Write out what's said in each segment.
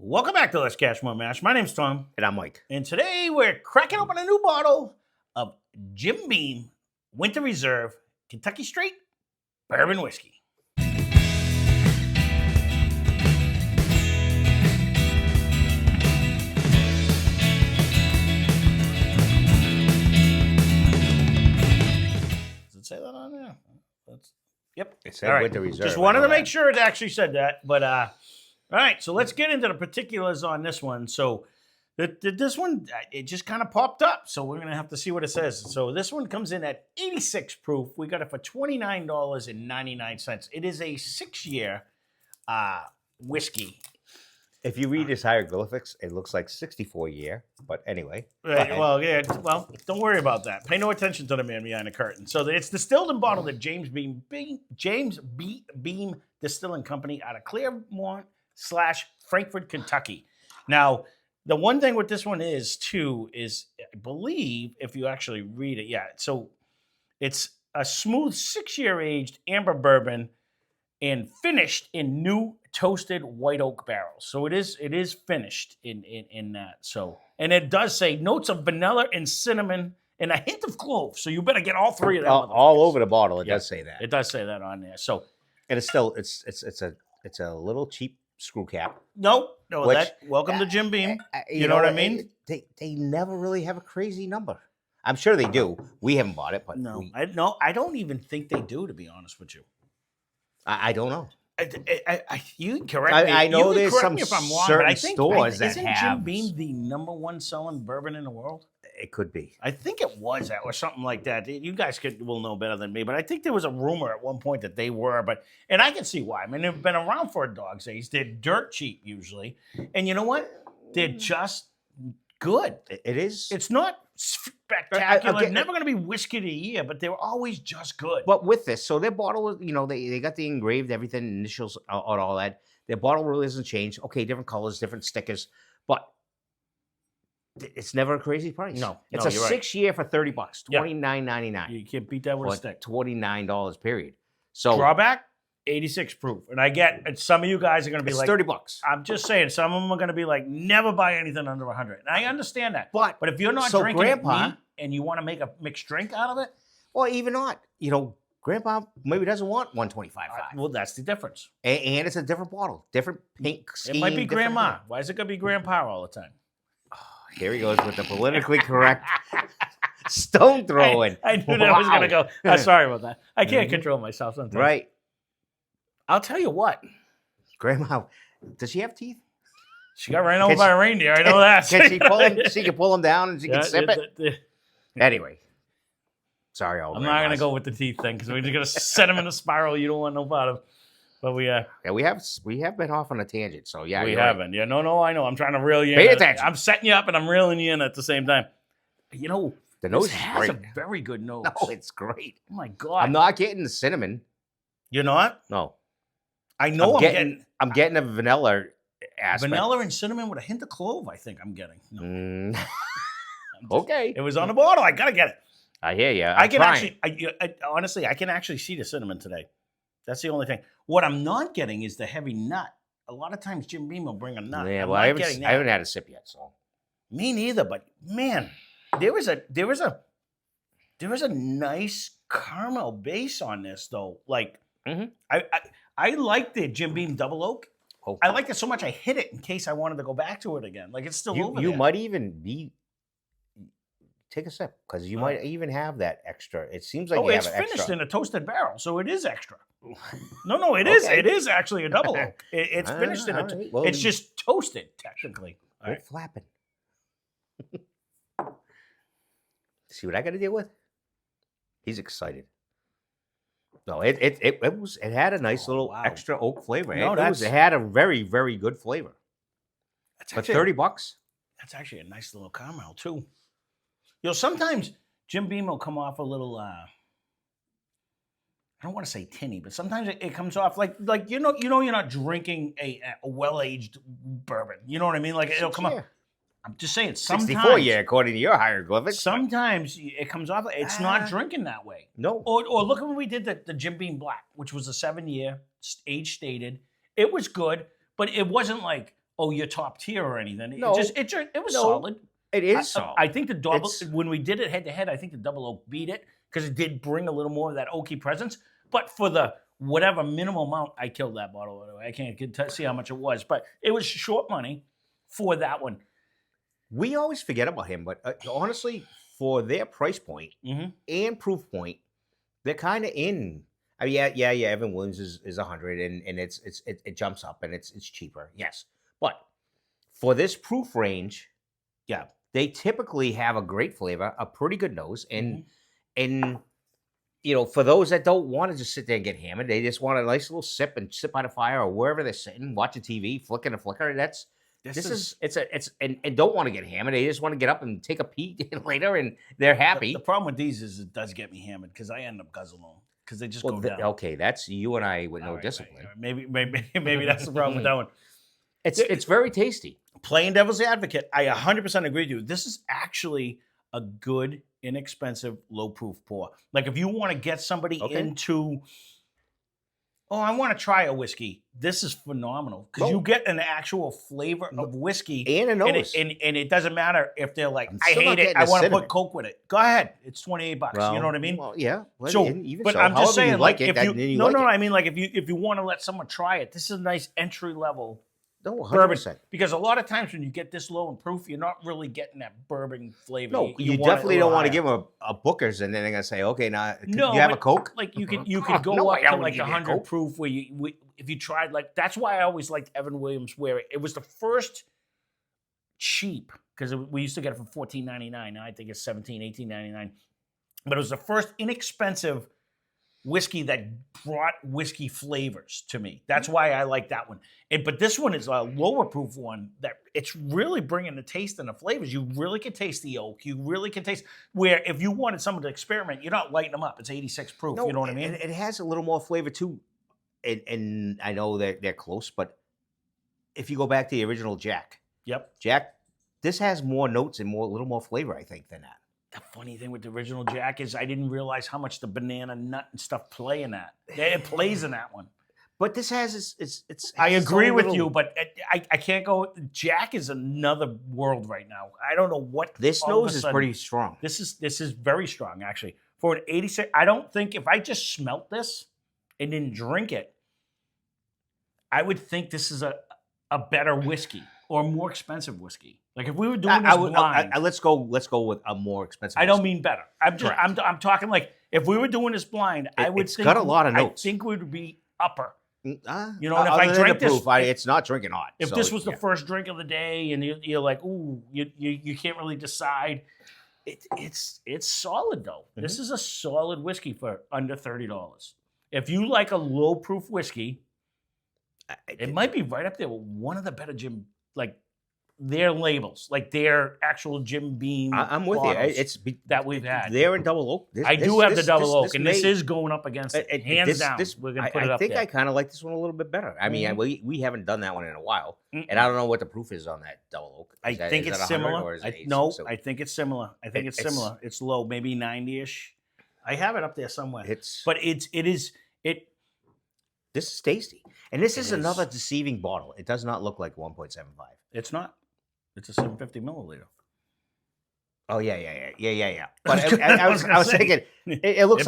Welcome back to Lesscashmoremash. My name's Tom, And I'm Mike. and today we're cracking open a new bottle of Jim Beam Winter Reserve Kentucky Straight Bourbon Whiskey. Does it say that on there? Yep. It said All right. Winter Reserve. Just wanted to make sure it actually said that. But all right, so let's get into the particulars on this one. So this one, it just kind of popped up. So we're gonna have to see what it says. So this one comes in at 86 proof. We got it for $29.99. It is a 6-year whiskey. If you read his hieroglyphics, it looks like 64 year. But anyway. Right, well, yeah. Well, don't worry about that. Pay no attention to the man behind the curtain. So it's distilled and bottled at James B. Beam Distilling Company out of Claremont/Frankfort, Kentucky. Now, the one thing with this one is I believe if you actually read it, yeah. So it's a smooth 6-year aged amber bourbon and finished in new toasted white oak barrels. So it is finished in that. So, and it does say notes of vanilla and cinnamon and a hint of clove. So you better get all three of them. All over the bottle, it does say that. It does say that on there. So, And it's still it's a little cheap screw cap. no, Which- welcome to Jim Beam. You know what I mean? They never really have a crazy number. I'm sure they do. We haven't bought it, but No, I don't even think they do, to be honest with you. I don't know. You can correct me. I know You can there's correct some me if I'm wrong, but certain I think stores that isn't have- Jim Beam the #1 selling bourbon in the world? It could be. I think it was that or something like that. You guys will know better than me, but I think there was a rumor at one point that they were. And I can see why. I mean, they've been around for a dog's age. They're dirt cheap usually, and you know what? They're just good. It is. It's not spectacular. Again, Never going to be whiskey of the year, but they're always just good. But with this, so their bottle, they got the engraved everything, initials, all that. Their bottle really doesn't change. Okay, different colors, different stickers, but it's never a crazy price. No, it's a you're right. 6-year for $30, Yeah. $29.99. You can't beat that with a stick. $29 period. So Drawback, 86 proof. And I get, and some of you guys are going to be it's like, $30. I'm just saying, some of them are going to be like, never buy anything under 100. And I understand that. But But if you're not so drinking Grandpa- neat and you want to make a mixed drink out of it, or even not, Grandpa maybe doesn't want 125.5. well, that's the difference. And it's a different bottle, different paint scheme. It might be different grandma. everything. Why is it going to be grandpa all the time? Here he goes with the politically correct stone throwing. I knew that was going to go. Sorry about that. I can't Mhm. control myself sometimes. Right. I'll tell you what. Grandma, does she have teeth? She got ran over Can by a reindeer. I know that. Can she pull him? She can pull him down and she Yeah, can sip it. Anyway, sorry, old I'm not going to go with the teeth thing because we're just going to set him in a spiral you don't want no part of. But Yeah, we have been off on a tangent, so yeah, we you're right. haven't. Yeah, no, I know. I'm trying to reel you Pay in. attention. I'm setting you up and I'm reeling you in at the same time. The This nose is has great. a very good nose. No, it's great. Oh my God. I'm not getting the cinnamon. You're not? No, I know I'm getting I'm getting a vanilla aspect. vanilla and cinnamon with a hint of clove, I think I'm getting. No, Mm, I'm just- okay, It was on the bottle. I got to get it. I hear you. I can actually, honestly, I can actually see the cinnamon today. That's the only thing. What I'm not getting is the heavy nut. A lot of times Jim Beam will bring a nut. Yeah, I'm well, not I haven't, getting that. I haven't had a sip yet, so Me neither, but man, there was a nice caramel base on this though. Like Mhm. I liked the Jim Beam Double Oak. Oh. I liked it so much I hid it in case I wanted to go back to it again. Like it's still over you there. might even be. Take a sip because you might even have that extra. It seems like Oh, you it's have an finished extra. in a toasted barrel, so it is extra. No, it is. Okay. It is actually a double oak. It's finished in a. all right. Well, It's just toasted technically. All Go right. flapping. See what I got to deal with? He's excited. No, it had a nice Oh, little wow. extra oak flavor. No, It had a very, very good flavor. That's But actually, $30. that's actually a nice little caramel too. Sometimes Jim Beam will come off a little. I don't want to say tinny, but sometimes it comes off like you're not drinking a well-aged bourbon. You know what I mean? Like it'll come up. I'm just saying. Sometimes, 64 year, according to your hieroglyphics. Sometimes it comes off. It's not drinking that way. No. Or look at when we did the Jim Beam Black, which was a 7-year age stated. It was good, but it wasn't like, oh, you're top tier or anything. No. It was No. solid. It is solid. I think the double It's- when we did it head to head, I think the double oak beat it because it did bring a little more of that oaky presence. But for the whatever minimal amount, I killed that bottle. I can't see how much it was, but it was short money for that one. We always forget about him, but honestly, for their price point Mm-hmm. and proof point, they're kind of in. I mean, yeah. Evan Williams is 100, and it jumps up and it's cheaper. Yes, but for this proof range, Yeah. they typically have a great flavor, a pretty good nose, and for those that don't want to just sit there and get hammered, they just want a nice little sip and sit by the fire or wherever they're sitting, watching TV, flicking a flicker. And don't want to get hammered. They just want to get up and take a pee later, and they're happy. The problem with these is it does get me hammered because I end up guzzling them because they just go down. Okay, that's you and I with no discipline. Right. Maybe that's the problem with that one. It's very tasty. Playing devil's advocate, I 100% agree with you. This is actually a good, inexpensive, low-proof pour. Like if you want to get somebody into, I want to try a whiskey. This is phenomenal because you get an actual flavor of whiskey and a nose, and it doesn't matter if they're like, I hate it. I want to put Coke with it. Go ahead. It's $28. Well, you know what I mean? Well, yeah. Well, so, but I'm just saying, like if it, you I mean, like if you want to let someone try it, this is a nice entry level. No, 100%. Bourbon, because a lot of times when you get this low in proof, you're not really getting that bourbon flavor. No, you definitely don't want to give them a Booker's, and then they're gonna say, "Okay, now you have a Coke." Like you could go up to like 100 proof where if you tried like that's why I always liked Evan Williams, where it was the first cheap because we used to get it for $14.99. Now I think it's $18.99, but it was the first inexpensive whiskey that brought whiskey flavors to me. That's why I like that one. But this one is a lower proof one that it's really bringing the taste and the flavors. You really can taste the oak. You really can taste where if you wanted someone to experiment, you're not lighting them up. It's 86 proof. No, you know what I mean? It has a little more flavor too. And I know that they're close, but if you go back to the original Jack, this has more notes and a little more flavor, I think, than that. The funny thing with the original Jack is I didn't realize how much the banana nut and stuff play in that. It plays in that one. But this has it's. I agree with you, but I can't go. Jack is another world right now. I don't know what this nose is pretty strong. This is very strong actually for an 86. I don't think if I just smelt this and didn't drink it, I would think this is a better whiskey or more expensive whiskey. Like if we were doing this blind, let's go with a more expensive. I don't mean better. I'm talking like if we were doing this blind, I would think got a lot of notes. I think we would be upper. You know, and if I drank this, it's not drinking hot. If this was the first drink of the day, and you're like, ooh, you can't really decide. It's solid though. Mm-hmm. This is a solid whiskey for under $30. If you like a low proof whiskey, it might be right up there with one of the better Jim their labels, like their actual Jim Beam. I'm with you. It's that we've had. They're in double oak. I do have the double oak, and this is going up against it. Hands down. We're gonna put it up there. I think I kind of like this one a little bit better. I mean, we haven't done that one in a while, and I don't know what the proof is on that double oak. I think it's similar. I think it's similar. I think it's similar. It's low, maybe 90-ish. I have it up there somewhere. But it is. This is tasty, and this is another deceiving bottle. It does not look like 1.75. It's not. It's a 750 milliliter. Oh yeah. But I was thinking, it looks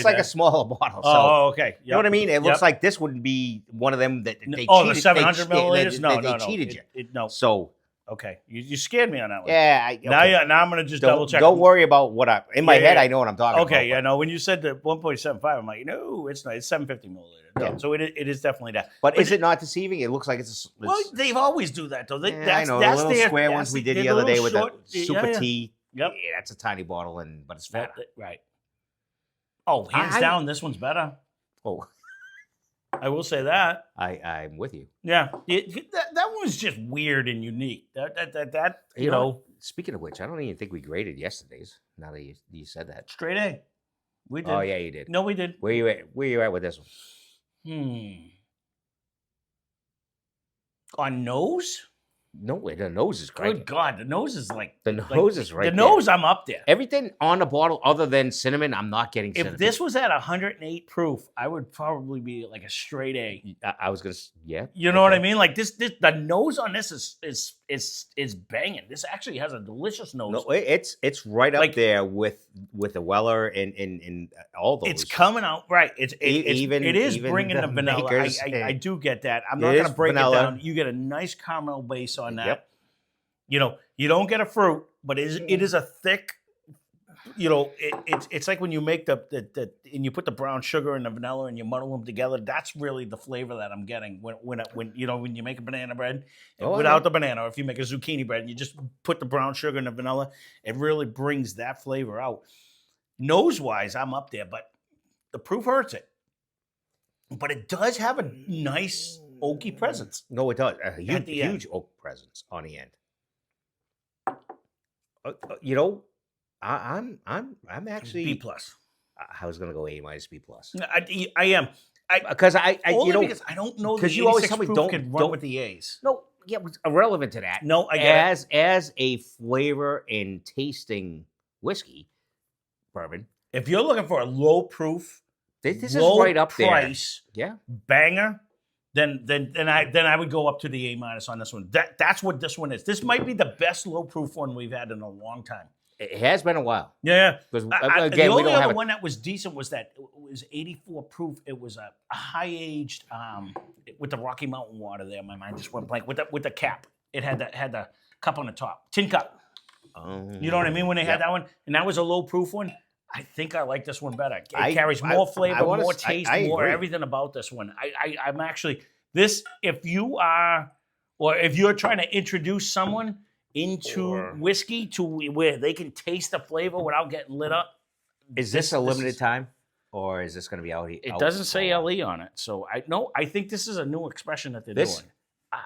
like a smaller bottle. So, okay. You know what I mean? It looks like this wouldn't be one of them that they cheated. The 700 milliliters. No, they cheated you. No. So okay, you scared me on that one. Yeah. Now I'm gonna just double check. Don't worry about what in my head. I know what I'm talking about. Okay, yeah. No, when you said the 1.75, I'm like, no, it's not. It's 750 milliliters. No, so it is definitely that. But is it not deceiving? It looks like it's. Well, they always do that though. I know the little square ones we did the other day with the super tea. Yep. Yeah, that's a tiny bottle, but it's fat. Right. Oh, hands down, this one's better. Oh. I will say that. I'm with you. Yeah, that one was just weird and unique. That you know. Speaking of which, I don't even think we graded yesterday's. Now that you said that, straight A. We did. Oh yeah, you did. No, we did. Where you at with this one? On nose, No way, the nose is great. Good God, the nose is like The nose is right the there. nose. I'm up there. Everything on the bottle other than cinnamon, I'm not getting If cinnamon. this was at 108 proof, I would probably be like a straight A. I was gonna, yeah. You know what I mean? Like this, the nose on this is banging. This actually has a delicious nose. No, it's right up Like- there with the Weller and all those. It's coming out right. It is even bringing the the vanilla. makers, I do get that. I'm it not going is to break vanilla. it down. You get a nice caramel base on that. Yep. You know, you don't get a fruit, but it is a thick. You know, it's like when you make the and you put the brown sugar and the vanilla and you muddle them together. That's really the flavor that I'm getting when you know when you make a banana bread without the banana. Or if you make a zucchini bread and you just put the brown sugar and the vanilla, it really brings that flavor out. Nose wise, I'm up there, but the proof hurts it. But it does have a nice oaky presence. No, it does. A At huge, the end. huge oak presence on the end. You know, I'm actually B plus. I was gonna go A minus B plus I am. because I Only you know because I don't know that because you always 86 tell me proof don't can run don't with the A's. no yeah it's irrelevant to that. No, I get it. As a flavor and tasting whiskey bourbon, If you're looking for a low proof, this is low right up price there. Yeah, banger, then I would go up to the A minus on this one. That's what this one is. This might be the best low proof one we've had in a long time. it has been a while Yeah. because The again we only don't have other it. one that was decent was that it was 84 proof. It was a high aged with the Rocky Mountain water there. My mind just went blank with the cap. It had the cup on the top, tin cup. You know what I mean? When they had that one, and that was a low proof one. I think I like this one better. It carries more flavor, more taste, more agree. everything about this one. I'm actually this. If you are, or if you're trying to introduce someone into whiskey to where they can taste the flavor without getting lit up, Is this a limited time, or is this going to be out here? It doesn't say LE on it, so I think this is a new expression that they're doing.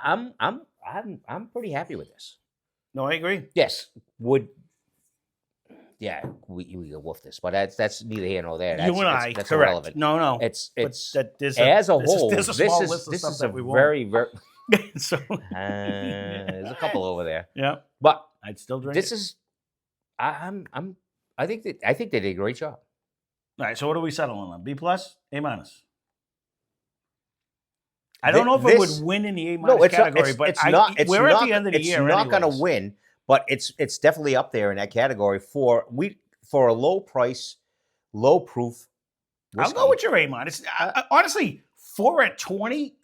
I'm pretty happy with this. No, I agree. Yes, we go wolf this, but that's neither here nor there. That's, You and I, that's correct? irrelevant. No, It's but as a whole. there's a small list of this stuff is that a we won't. very So there's a couple over there, yeah, but I'd still drink. this it. is I think they did a great job. All right. So what are we settling on? B plus, A minus. I don't know if it would win in the A minus category, but we're at the end of the year. It's not going to anyways. win, but it's definitely up there in that category for a low price, low proof. I'll go with your A minus. Honestly, 4 at 20,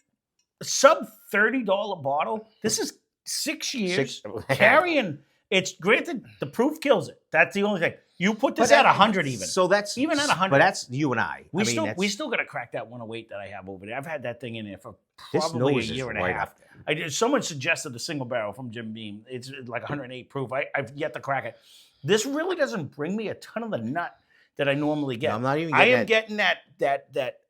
sub $30 bottle. This is 6 years carrying. It's granted the proof kills it. That's the only thing. You put this at 100 even. So that's even at 100. But that's you and I. We still got to crack that 108 that I have over there. I've had that thing in there for probably a year and a half. Someone suggested a single barrel from Jim Beam. It's like 108 proof. I've yet to crack it. This really doesn't bring me a ton of the nut that I normally get. No, I'm not even. Getting that.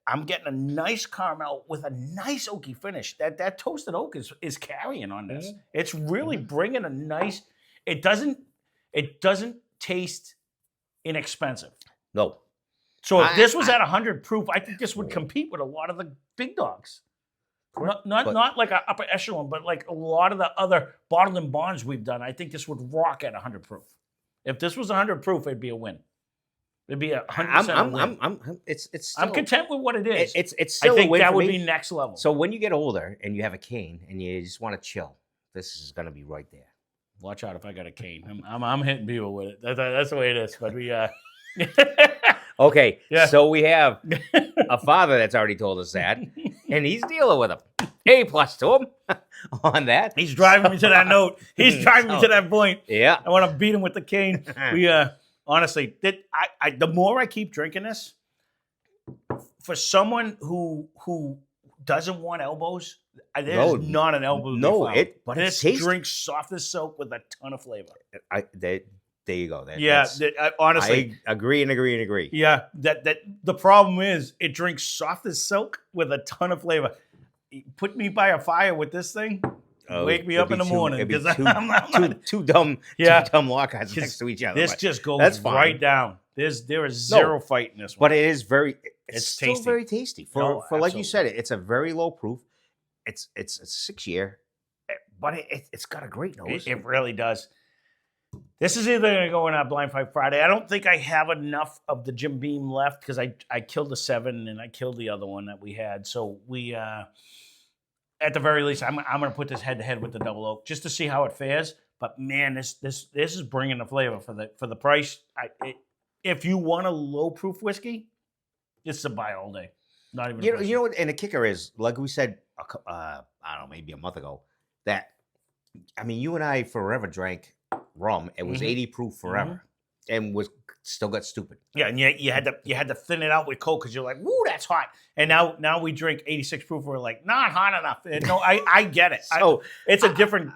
I'm getting a nice caramel with a nice oaky finish. That toasted oak is carrying on this. Mm-hmm. It's really bringing a nice. It doesn't taste inexpensive. No. So if this was at 100 proof, I think this would compete with a lot of the big dogs. Not like an upper echelon, but like a lot of the other bottled and bonds we've done. I think this would rock at 100 proof. If this was 100 proof, it'd be a win. It'd be 100% win. It's I'm content with what it is. It's still I think a win that for would me. be next level. So when you get older and you have a cane and you just want to chill, this is going to be right there. Watch out if I got a cane. I'm hitting people with it. That's the way it is. But we Okay, Yeah. so we have a father that's already told us that, and he's dealing with him. A plus to him on that. He's driving me to that note. He's driving me to that point. Yeah. I want to beat him with the cane. We honestly, the more I keep drinking this, for someone who doesn't want elbows, there's not an elbow. No, but this it tastes. drinks soft as silk with a ton of flavor. There you go. Honestly, I agree. yeah. That the problem is it drinks soft as silk with a ton of flavor. Put me by a fire with this thing. Wake me up in the morning because I'm not two dumb lockouts next to each other. This just goes right down. There is zero fight in this one. But it is it's still tasty. very tasty. For like you said, it's a very low proof. It's a 6 year. but it's got a great nose. It really does. This is either going to go in our Blind Fight Friday. I don't think I have enough of the Jim Beam left because I killed the 7 and I killed the other one that we had. So we, at the very least, I'm going to put this head to head with the Double Oak just to see how it fares. But man, this is bringing the flavor for the price. If you want a low proof whiskey, it's a buy all day. Not even. You know what? And the kicker is, like we said, I don't know, maybe a month ago, that I mean, you and I forever drank rum. It was 80 proof forever, and was still got stupid. Yeah, and you had to thin it out with Coke because you're like, woo, that's hot. And now we drink 86 proof. We're like, not hot enough. No, I get it. So it's a different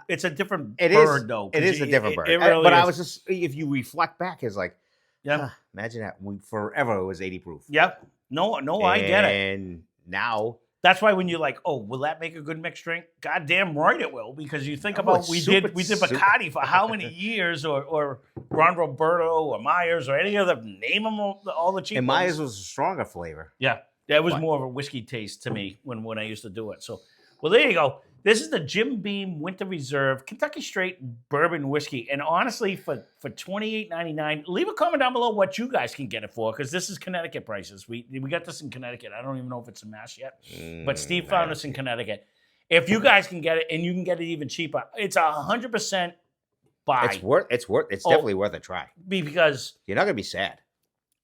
bird though. It is a different bird. It really but is. I was just, if you reflect back, it's like, yeah, imagine that forever it was 80 proof. Yep. No, I get it. And now. That's why when you're like, oh, will that make a good mixed drink? Goddamn right it will, because you think about we did Bacardi for how many years, or Ron Roberto or Myers or any other, name them all the cheap And ones. Myers was a stronger flavor. Yeah, that was more of a whiskey taste to me when I used to do it. So, well, there you go. This is the Jim Beam Winter Reserve Kentucky Straight Bourbon Whiskey. And honestly, for $28.99, leave a comment down below what you guys can get it for, because this is Connecticut prices. We got this in Connecticut. I don't even know if it's in Mass yet, but Steve found us in Connecticut. If you guys can get it, and you can get it even cheaper, it's 100% buy. It's definitely worth a try. Because you're not gonna be sad.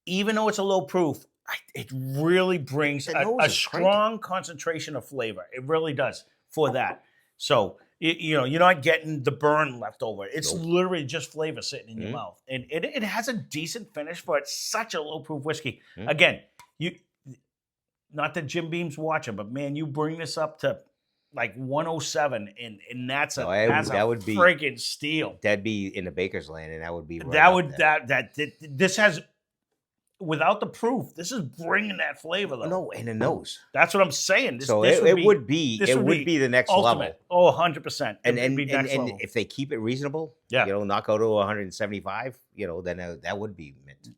Even though it's a low proof, it really brings a strong concentration of flavor. It really does. For that. So, you're not getting the burn left over. It's literally just flavor sitting in your mouth. And it has a decent finish for it's such a low proof whiskey. Again, not that Jim Beam's watching, but man, you bring this up to like 107 and that's that would be freaking steal. That'd be in the Baker's Land, and that would be this has, without the proof, this is bringing that flavor though. No, and the nose. That's what I'm saying. This would be the next ultimate level. Oh, 100%. And if they keep it reasonable, not go to 175, then that would be mint.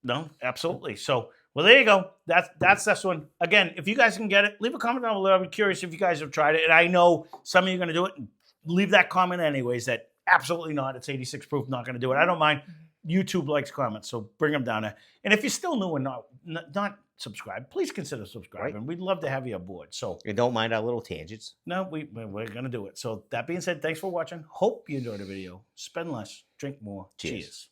No, absolutely. So, well, there you go. That's this one. Again, if you guys can get it, leave a comment down below. I'm curious if you guys have tried it. And I know some of you are going to do it. Leave that comment anyways, that absolutely not. It's 86 proof, not going to do it. I don't mind. YouTube likes comments, so bring them down there. And if you're still new and not subscribed, please consider subscribing. Right. We'd love to have you aboard. So, and don't mind our little tangents. No, we're going to do it. So that being said, thanks for watching. Hope you enjoyed the video. Spend less, drink more. Cheers.